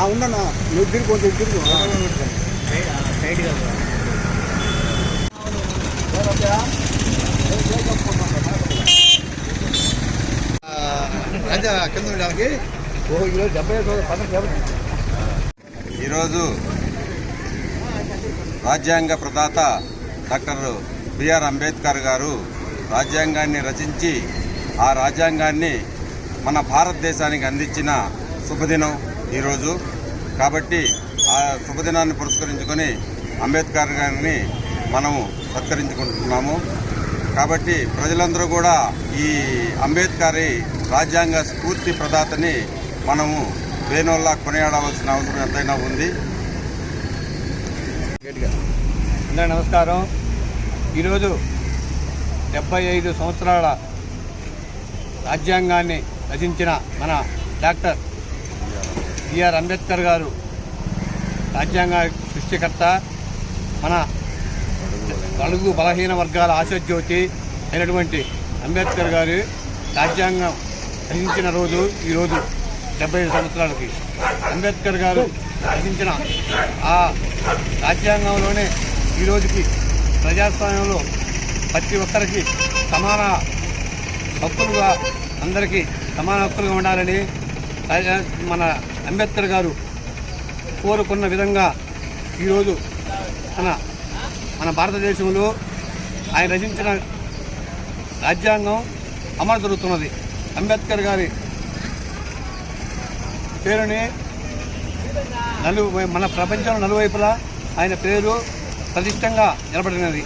ఉండన్నా నువ్వు తిరిగి కొంచెం తిరుగు ఈరోజు రాజ్యాంగ ప్రదాత డాక్టర్ బిఆర్ అంబేద్కర్ గారు రాజ్యాంగాన్ని రచించి ఆ రాజ్యాంగాన్ని మన భారతదేశానికి అందించిన శుభదినం ఈరోజు. కాబట్టి ఆ శుభదినాన్ని పురస్కరించుకొని అంబేద్కర్ గారిని మనము సత్కరించుకుంటున్నాము. కాబట్టి ప్రజలందరూ కూడా ఈ అంబేద్కర్ రాజ్యాంగ స్ఫూర్తి ప్రదాతని మనము వేణోల్లా కొనియాడవలసిన అవసరం ఎంతైనా ఉంది. అందరికీ నమస్కారం. ఈరోజు 75 సంవత్సరాల రాజ్యాంగాన్ని రచించిన మన డాక్టర్ బిఆర్ అంబేద్కర్ గారు రాజ్యాంగ సృష్టికర్త, మన బడుగు బలహీన వర్గాల ఆశాజ్యోతి అయినటువంటి అంబేద్కర్ గారు రాజ్యాంగం రచించిన రోజు ఈరోజు 75 సంవత్సరాలకి. అంబేద్కర్ గారు రచించిన ఆ రాజ్యాంగంలోనే ఈరోజుకి ప్రజాస్వామ్యంలో ప్రతి ఒక్కరికి సమాన హక్కులుగా, అందరికీ సమాన హక్కులుగా ఉండాలని మన అంబేద్కర్ గారు కోరుకున్న విధంగా ఈరోజు మన భారతదేశంలో ఆయన రచించిన రాజ్యాంగం అమలు జరుగుతున్నది. అంబేద్కర్ గారి పేరుని మన ప్రపంచంలో నలువైపులా ఆయన పేరు ప్రతిష్టంగా నిలబడినది.